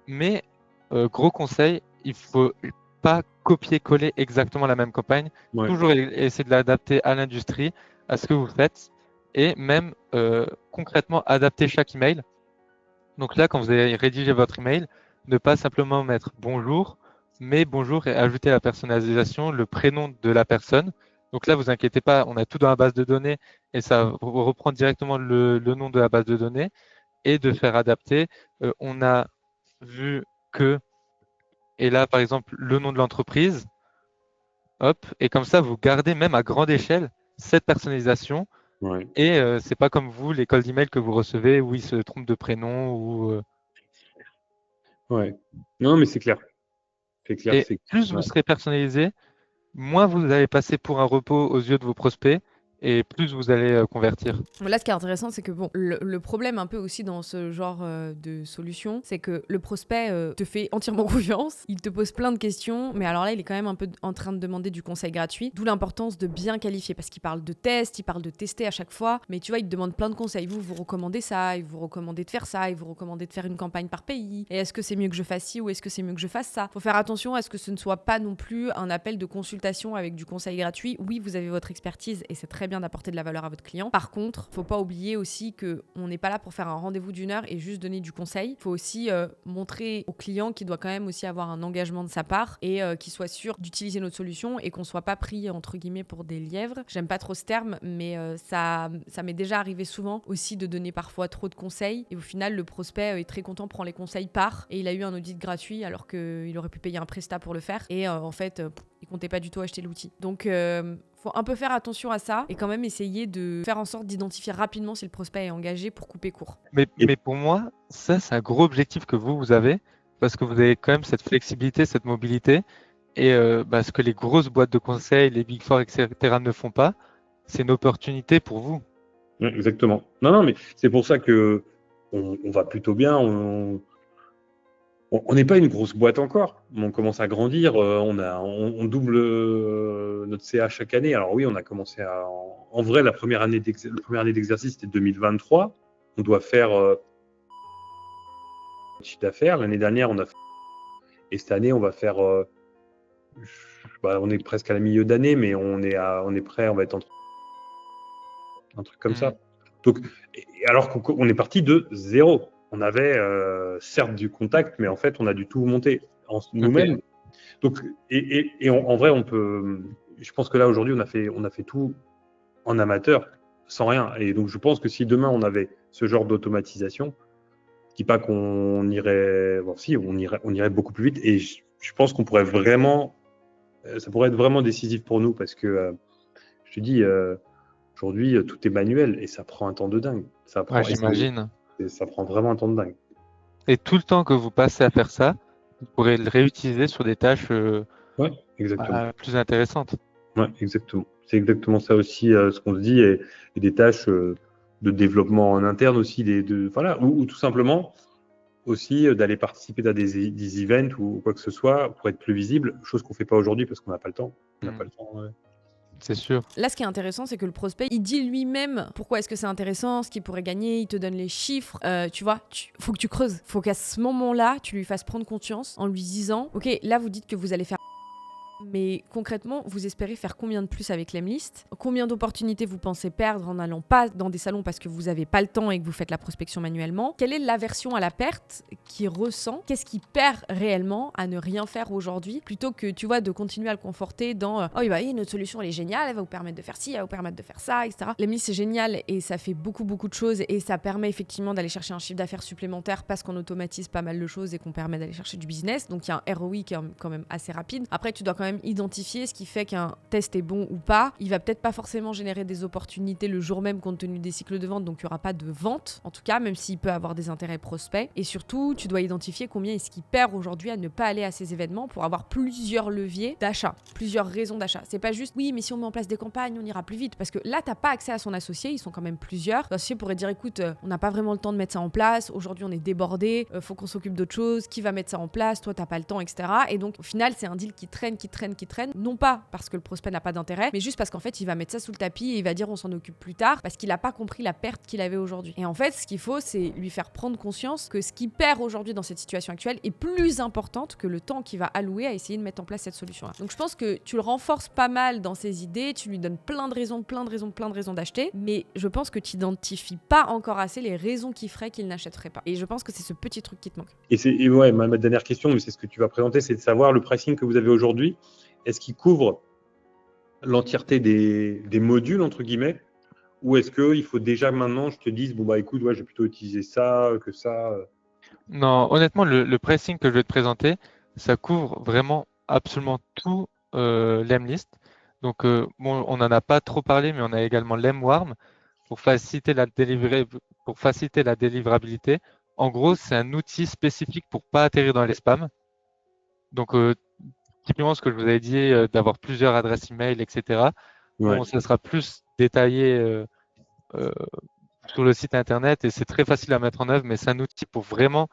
Speaker 2: Mais gros conseil, il faut pas copier-coller exactement la même campagne. Toujours essayer de l'adapter à l'industrie, à ce que vous faites, et même concrètement adapter chaque email. Donc là, quand vous allez rédiger votre email, ne pas simplement mettre bonjour, mais bonjour et ajouter la personnalisation, le prénom de la personne. Donc là, vous inquiétez pas, on a tout dans la base de données et ça reprend directement le nom de la base de données et de faire adapter. On a vu que et là, par exemple, le nom de l'entreprise, hop, et comme ça, vous gardez même à grande échelle cette personnalisation. Et c'est pas comme vous, l'école d'email que vous recevez où il se trompe de prénom ou.
Speaker 3: Non, mais c'est clair. C'est clair.
Speaker 2: Et plus vous serez personnalisé, moins vous allez passer pour un repos aux yeux de vos prospects. Et plus vous allez convertir.
Speaker 1: Là, ce qui est intéressant, c'est que bon, le problème un peu aussi dans ce genre de solution, c'est que le prospect te fait entièrement confiance, il te pose plein de questions, mais alors là, il est quand même un peu en train de demander du conseil gratuit, d'où l'importance de bien qualifier, parce qu'il parle de tests, il parle de tester à chaque fois, mais tu vois, il te demande plein de conseils. Vous recommandez ça, il vous recommandez de faire ça, il vous recommandez de faire une campagne par pays, et est-ce que c'est mieux que je fasse ci ou est-ce que c'est mieux que je fasse ça? Faut faire attention à ce que ce ne soit pas non plus un appel de consultation avec du conseil gratuit. Oui, vous avez votre expertise et c'est très bien d'apporter de la valeur à votre client. Par contre, faut pas oublier aussi que on n'est pas là pour faire un rendez-vous d'1 heure et juste donner du conseil. Faut aussi montrer au client qu'il doit quand même aussi avoir un engagement de sa part et qu'il soit sûr d'utiliser notre solution et qu'on soit pas pris entre guillemets pour des lièvres. J'aime pas trop ce terme, mais ça m'est déjà arrivé souvent aussi de donner parfois trop de conseils et au final le prospect est très content, prend les conseils, part et il a eu un audit gratuit alors qu'il aurait pu payer un prestat pour le faire et en fait il comptait pas du tout acheter l'outil. Donc faut un peu faire attention à ça et quand même essayer de faire en sorte d'identifier rapidement si le prospect est engagé pour couper court.
Speaker 2: Mais pour moi, ça, c'est un gros objectif que vous avez parce que vous avez quand même cette flexibilité, cette mobilité et ce que les grosses boîtes de conseil, les Big Four, etc. ne font pas, c'est une opportunité pour vous.
Speaker 3: Exactement. Non, mais c'est pour ça que on va plutôt bien. On n'est pas une grosse boîte encore, mais on commence à grandir. On double notre CA chaque année. Alors oui, on a commencé en vrai, la première année d'exercice, c'était 2023. On doit faire chiffre d'affaires. L'année dernière, et cette année, on va faire. On est presque à la milieu d'année, mais on est prêt. On va être entre un truc comme ça. Donc, alors qu'on est parti de zéro. On avait certes du contact, mais en fait, on a du tout monté nous-mêmes.
Speaker 2: Ok.
Speaker 3: Donc, en vrai, on peut. Je pense que là aujourd'hui, on a fait tout en amateur, sans rien. Et donc, je pense que si demain on avait ce genre d'automatisation, je dis pas qu'on irait. Bon, si, on irait beaucoup plus vite. Et je pense qu'on pourrait vraiment. Ça pourrait être vraiment décisif pour nous parce que je te dis. Aujourd'hui, tout est manuel et ça prend un temps de dingue.
Speaker 2: Ouais, j'imagine.
Speaker 3: Ça prend vraiment un temps de dingue.
Speaker 2: Et tout le temps que vous passez à faire ça, vous pourrez le réutiliser sur des tâches
Speaker 3: Ouais, exactement.
Speaker 2: plus intéressantes.
Speaker 3: Ouais, exactement. C'est exactement ça aussi ce qu'on se dit et des tâches de développement en interne aussi, voilà, ou tout simplement aussi d'aller participer à des events ou quoi que ce soit pour être plus visible, chose qu'on fait pas aujourd'hui parce qu'on n'a pas le temps. On n'a pas le temps. Ouais.
Speaker 2: C'est sûr.
Speaker 1: Là, ce qui est intéressant, c'est que le prospect, il dit lui-même pourquoi est-ce que c'est intéressant, ce qu'il pourrait gagner, il te donne les chiffres. Tu vois, faut que tu creuses. Faut qu'à ce moment-là, tu lui fasses prendre conscience en lui disant, ok, là, vous dites que vous allez faire. Mais concrètement, vous espérez faire combien de plus avec l'Emlist ? Combien d'opportunités vous pensez perdre en n'allant pas dans des salons parce que vous n'avez pas le temps et que vous faites la prospection manuellement ? Quelle est l'aversion à la perte qu'il ressent ? Qu'est-ce qu'il perd réellement à ne rien faire aujourd'hui ? Plutôt que, tu vois, de continuer à le conforter dans oh, bah, notre solution, elle est géniale, elle va vous permettre de faire ci, elle va vous permettre de faire ça, etc. L'Emlist, c'est génial et ça fait beaucoup de choses et ça permet effectivement d'aller chercher un chiffre d'affaires supplémentaire parce qu'on automatise pas mal de choses et qu'on permet d'aller chercher du business. Donc, il y a un ROI qui est quand même assez rapide. Après, tu dois quand même identifier ce qui fait qu'un test est bon ou pas. Il va peut-être pas forcément générer des opportunités le jour même compte tenu des cycles de vente, donc il n'y aura pas de vente, en tout cas, même s'il peut avoir des intérêts prospects. Et surtout, tu dois identifier combien est-ce qu'il perd aujourd'hui à ne pas aller à ces événements pour avoir plusieurs leviers d'achat, plusieurs raisons d'achat. C'est pas juste, oui, mais si on met en place des campagnes, on ira plus vite, parce que là, t'as pas accès à son associé, ils sont quand même plusieurs. L'associé pourrait dire, écoute, on n'a pas vraiment le temps de mettre ça en place, aujourd'hui on est débordé, faut qu'on s'occupe d'autre chose, qui va mettre ça en place, toi t'as pas le temps, etc. Et donc, au final, c'est un deal qui traîne, non pas parce que le prospect n'a pas d'intérêt, mais juste parce qu'en fait, il va mettre ça sous le tapis et il va dire on s'en occupe plus tard parce qu'il n'a pas compris la perte qu'il avait aujourd'hui. Et en fait, ce qu'il faut, c'est lui faire prendre conscience que ce qu'il perd aujourd'hui dans cette situation actuelle est plus importante que le temps qu'il va allouer à essayer de mettre en place cette solution-là. Donc je pense que tu le renforces pas mal dans ses idées, tu lui donnes plein de raisons d'acheter, mais je pense que tu n'identifies pas encore assez les raisons qui feraient qu'il n'achèterait pas. Et je pense que c'est ce petit truc qui te manque.
Speaker 3: Et ouais, ma dernière question, mais c'est ce que tu vas présenter, c'est de savoir le pricing que vous avez aujourd'hui. Est-ce qu'il couvre l'entièreté des modules, entre guillemets, ou est-ce qu'il faut déjà maintenant, je te dise, bon, bah écoute, ouais, je vais plutôt utiliser ça que ça
Speaker 2: Non, honnêtement, le pricing que je vais te présenter, ça couvre vraiment absolument tout l'Emlist. Donc, bon, on n'en a pas trop parlé, mais on a également l'Emwarm pour faciliter la délivrabilité. En gros, c'est un outil spécifique pour pas atterrir dans les spams. Donc, typiquement, ce que je vous avais dit, d'avoir plusieurs adresses email, etc.
Speaker 3: Ouais.
Speaker 2: Bon, ça sera plus détaillé sur le site internet et c'est très facile à mettre en œuvre, mais c'est un outil pour vraiment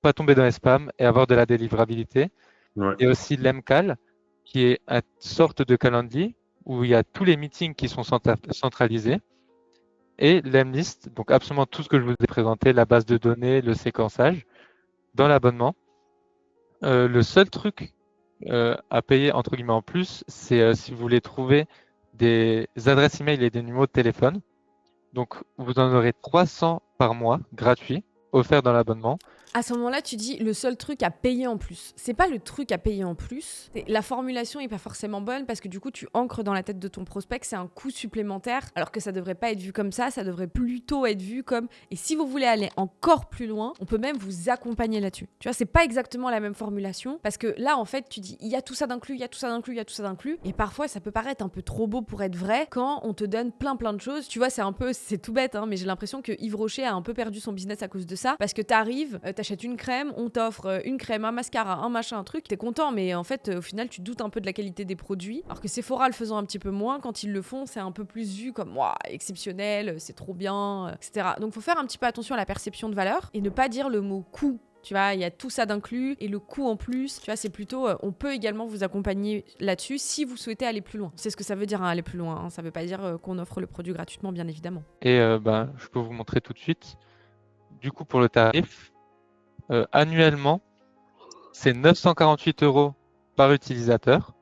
Speaker 2: pas tomber dans les spams et avoir de la délivrabilité.
Speaker 3: Ouais.
Speaker 2: Et aussi l'Emcal, qui est une sorte de calendrier où il y a tous les meetings qui sont centralisés. Et l'Emlist, donc absolument tout ce que je vous ai présenté, la base de données, le séquençage, dans l'abonnement. Le seul truc à payer entre guillemets en plus, c'est si vous voulez trouver des adresses email et des numéros de téléphone. Donc vous en aurez 300 par mois gratuits offerts dans l'abonnement.
Speaker 1: À ce moment-là, tu dis le seul truc à payer en plus. C'est pas le truc à payer en plus. La formulation est pas forcément bonne parce que du coup, tu ancres dans la tête de ton prospect que c'est un coût supplémentaire, alors que ça devrait pas être vu comme ça devrait plutôt être vu comme et si vous voulez aller encore plus loin, on peut même vous accompagner là-dessus. Tu vois, c'est pas exactement la même formulation parce que là, en fait, tu dis il y a tout ça d'inclus, il y a tout ça d'inclus, il y a tout ça d'inclus et parfois ça peut paraître un peu trop beau pour être vrai quand on te donne plein de choses. Tu vois, c'est tout bête, hein, mais j'ai l'impression que Yves Rocher a un peu perdu son business à cause de ça parce que t'arrives, t'achètes une crème, on t'offre une crème, un mascara, un machin, un truc, t'es content, mais en fait, au final, tu doutes un peu de la qualité des produits. Alors que Sephora le faisant un petit peu moins, quand ils le font, c'est un peu plus vu comme exceptionnel, c'est trop bien, etc. Donc, faut faire un petit peu attention à la perception de valeur et ne pas dire le mot coût Tu vois, il y a tout ça d'inclus et le coût en plus. Tu vois, c'est plutôt, on peut également vous accompagner là-dessus si vous souhaitez aller plus loin. C'est ce que ça veut dire, aller plus loin. Ça veut pas dire qu'on offre le produit gratuitement, bien évidemment.
Speaker 2: Et je peux vous montrer tout de suite. Du coup, pour le tarif, annuellement, c'est 948 € par utilisateur.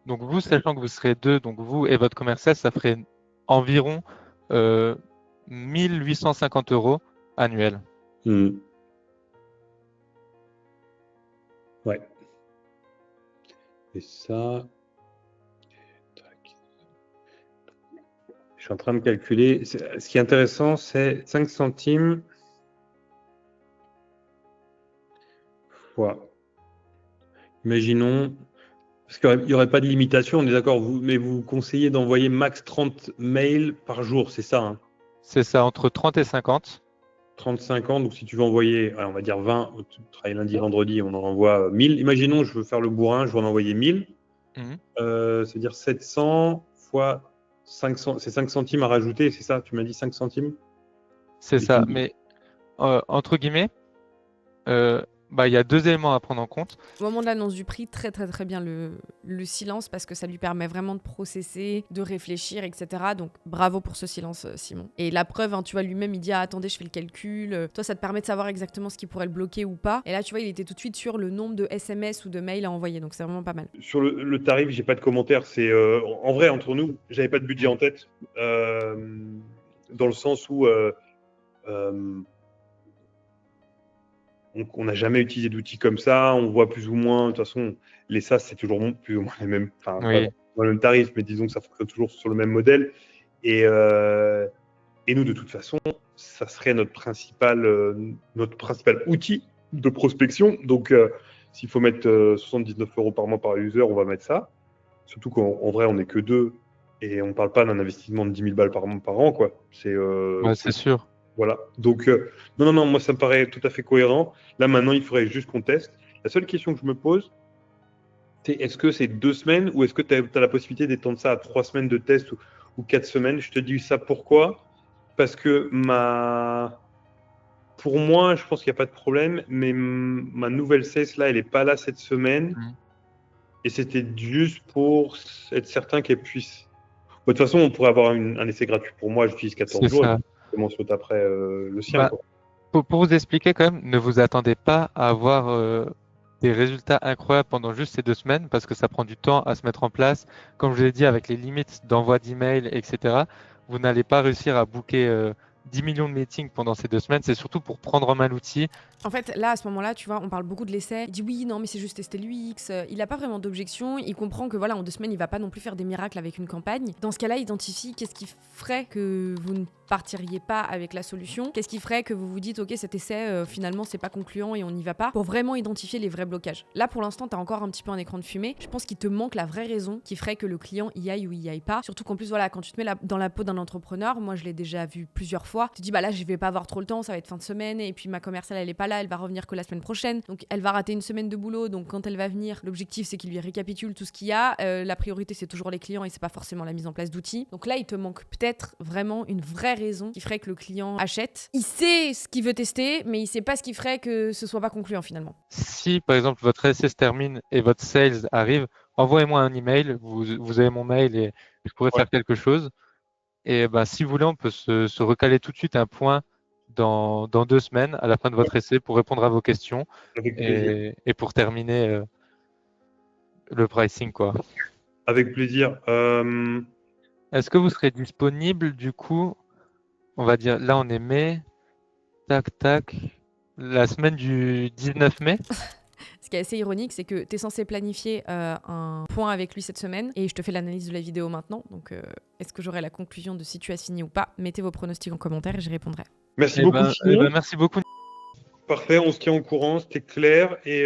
Speaker 2: Donc vous, sachant que vous serez 2, donc vous et votre commercial, ça ferait environ 1850 € annuels.
Speaker 3: Ouais. Et ça... Je suis en train de calculer. Ce qui est intéressant, c'est 5 centimes fois. Imaginons, parce qu'il n'y aurait pas de limitation, on est d'accord, mais vous conseillez d'envoyer max 30 mails par jour, c'est ça, hein?
Speaker 2: C'est ça, entre 30 et 50.
Speaker 3: 35 ans, donc si tu veux envoyer, on va dire 20, tu travailles lundi, vendredi, on en envoie 1000. Imaginons, je veux faire le bourrin, je veux en envoyer 1000. C'est-à-dire 700 fois 500, c'est 5 centimes à rajouter, c'est ça? Tu m'as dit 5 centimes?
Speaker 2: C'est ça, mais entre guillemets, il y a 2 éléments à prendre en compte.
Speaker 1: Au moment de l'annonce du prix, très très très bien le silence parce que ça lui permet vraiment de processer, de réfléchir, etc. Donc bravo pour ce silence, Simon. Et la preuve, tu vois, lui-même, il dit attendez, je fais le calcul. Toi, ça te permet de savoir exactement ce qui pourrait le bloquer ou pas. Et là, tu vois, il était tout de suite sur le nombre de SMS ou de mails à envoyer. Donc c'est vraiment pas mal.
Speaker 3: Sur le tarif, j'ai pas de commentaire. C'est en vrai, entre nous, j'avais pas de budget en tête. Dans le sens où on n'a jamais utilisé d'outils comme ça, on voit plus ou moins, de toute façon, les SaaS, c'est toujours plus ou moins les mêmes, pas le même tarif, mais disons que ça fonctionne toujours sur le même modèle. Et nous, de toute façon, ça serait notre principal outil de prospection. Donc, s'il faut mettre 79 € par mois par user, on va mettre ça. Surtout qu'en vrai, on n'est que 2 et on ne parle pas d'un investissement de 10 000 balles par an, quoi. C'est
Speaker 2: sûr.
Speaker 3: Voilà. Donc, non, moi, ça me paraît tout à fait cohérent. Là, maintenant, il faudrait juste qu'on teste. La seule question que je me pose, c'est est-ce que c'est 2 semaines ou est-ce que tu as la possibilité d'étendre ça à 3 semaines de test ou 4 semaines? Je te dis ça pourquoi? Parce que pour moi, je pense qu'il n'y a pas de problème, mais ma nouvelle sales, là, elle n'est pas là cette semaine. Et c'était juste pour être certain qu'elle puisse... De toute façon, on pourrait avoir un essai gratuit pour moi. J'utilise 14 jours.
Speaker 2: Ça.
Speaker 3: Je commence après le sien.
Speaker 2: Pour vous expliquer quand même, ne vous attendez pas à avoir des résultats incroyables pendant juste ces 2 semaines parce que ça prend du temps à se mettre en place. Comme je vous l'ai dit, avec les limites d'envoi d'emails, etc., vous n'allez pas réussir à booker 10 millions de meetings pendant ces 2 semaines. C'est surtout pour prendre en main l'outil.
Speaker 1: En fait, là, à ce moment-là, tu vois, on parle beaucoup de l'essai. Il dit oui, non, mais c'est juste tester l'UX. Il n'a pas vraiment d'objection. Il comprend que voilà, en 2 semaines, il va pas non plus faire des miracles avec une campagne. Dans ce cas-là, identifie qu'est-ce qui ferait que vous ne partiriez pas avec la solution. Qu'est-ce qui ferait que vous vous dites, ok, cet essai, finalement, c'est pas concluant et on n'y va pas. Pour vraiment identifier les vrais blocages. Là, pour l'instant, tu as encore un petit peu un écran de fumée. Je pense qu'il te manque la vraie raison qui ferait que le client y aille ou y aille pas. Surtout qu'en plus, voilà, quand tu te mets dans la peau d'un entrepreneur, moi, je l'ai déjà vu plusieurs fois. Tu te dis, bah là, je vais pas avoir trop le temps, ça va être fin de semaine et puis ma commerciale, elle est pas là, elle va revenir que la semaine prochaine. Donc, elle va rater une semaine de boulot. Donc, quand elle va venir, l'objectif, c'est qu'il lui récapitule tout ce qu'il y a. La priorité, c'est toujours les clients et c'est pas forcément la mise en place d'outils. Donc là, il te manque peut-être vraiment une vraie raison qui ferait que le client achète. Il sait ce qu'il veut tester, mais il sait pas ce qui ferait que ce soit pas concluant finalement.
Speaker 2: Si, par exemple, votre essai se termine et votre sales arrive, envoyez-moi un email. Vous avez mon mail et je pourrais faire quelque chose. Et si vous voulez, on peut se recaler tout de suite un point dans 2 semaines à la fin de votre essai pour répondre à vos questions et pour terminer le pricing, quoi.
Speaker 3: Avec plaisir.
Speaker 2: Est-ce que vous serez disponible du coup, on va dire, là on est mai, tac, la semaine du 19 mai?
Speaker 1: Ce qui est assez ironique, c'est que tu es censé planifier un point avec lui cette semaine et je te fais l'analyse de la vidéo maintenant. Donc, est-ce que j'aurai la conclusion de si tu as signé ou pas? Mettez vos pronostics en commentaire et j'y répondrai.
Speaker 3: Merci beaucoup.
Speaker 2: Merci beaucoup.
Speaker 3: Parfait, on se tient au courant, c'était clair. Et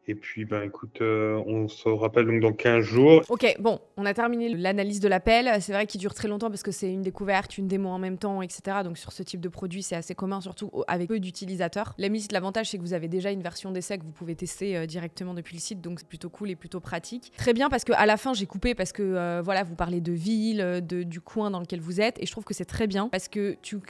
Speaker 3: Et puis, ben, écoute, on se rappelle donc dans 15 jours.
Speaker 1: Ok, bon, on a terminé l'analyse de l'appel. C'est vrai qu'il dure très longtemps parce que c'est une découverte, une démo en même temps, etc. Donc sur ce type de produit, c'est assez commun, surtout avec peu d'utilisateurs. L'avantage, c'est que vous avez déjà une version d'essai que vous pouvez tester directement depuis le site, donc c'est plutôt cool et plutôt pratique. Très bien, parce qu'à la fin, j'ai coupé parce que voilà, vous parlez de ville, du coin dans lequel vous êtes, et je trouve que c'est très bien parce que tu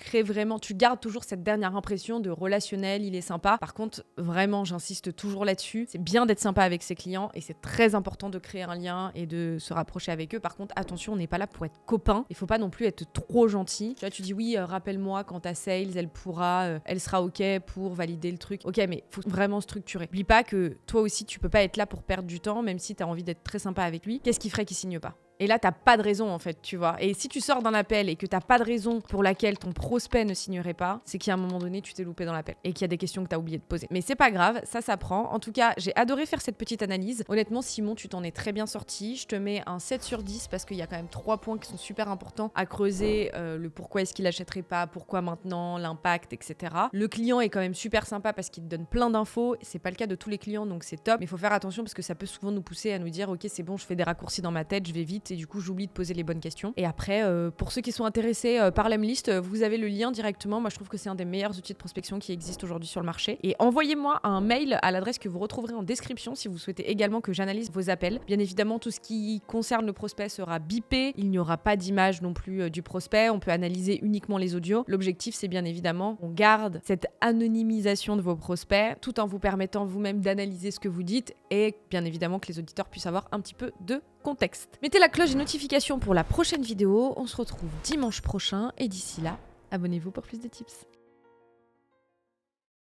Speaker 1: gardes toujours cette dernière impression de relationnel, il est sympa. Par contre, vraiment, j'insiste toujours là-dessus. C'est bien d'être sympa avec ses clients et c'est très important de créer un lien et de se rapprocher avec eux. Par contre, attention, on n'est pas là pour être copain. Il faut pas non plus être trop gentil. Tu vois, tu dis oui, rappelle-moi quand ta sales, elle sera ok pour valider le truc. Ok, mais faut vraiment structurer. N'oublie pas que toi aussi, tu peux pas être là pour perdre du temps, même si tu as envie d'être très sympa avec lui. Qu'est-ce qui ferait qu'il signe pas ? Et là, t'as pas de raison, en fait, tu vois. Et si tu sors d'un appel et que t'as pas de raison pour laquelle ton prospect ne signerait pas, c'est qu'à un moment donné, tu t'es loupé dans l'appel et qu'il y a des questions que t'as oublié de poser. Mais c'est pas grave, ça s'apprend. En tout cas, j'ai adoré faire cette petite analyse. Honnêtement, Simon, tu t'en es très bien sorti. Je te mets un 7 sur 10 parce qu'il y a quand même 3 points qui sont super importants à creuser. Le pourquoi est-ce qu'il achèterait pas, pourquoi maintenant, l'impact, etc. Le client est quand même super sympa parce qu'il te donne plein d'infos. C'est pas le cas de tous les clients, donc c'est top. Mais il faut faire attention parce que ça peut souvent nous pousser à nous dire, ok, c'est bon, je fais des raccourcis dans ma tête, je vais vite et du coup j'oublie de poser les bonnes questions. Et après, pour ceux qui sont intéressés par l'Emlist, vous avez le lien directement. Moi je trouve que c'est un des meilleurs outils de prospection qui existent aujourd'hui sur le marché. Et envoyez-moi un mail à l'adresse que vous retrouverez en description si vous souhaitez également que j'analyse vos appels. Bien évidemment, tout ce qui concerne le prospect sera bipé. Il n'y aura pas d'image non plus du prospect. On peut analyser uniquement les audios. L'objectif, c'est bien évidemment qu'on garde cette anonymisation de vos prospects tout en vous permettant vous-même d'analyser ce que vous dites et bien évidemment que les auditeurs puissent avoir un petit peu de contexte. Mettez la cloche des notifications pour la prochaine vidéo. On se retrouve dimanche prochain et d'ici là, abonnez-vous pour plus de tips.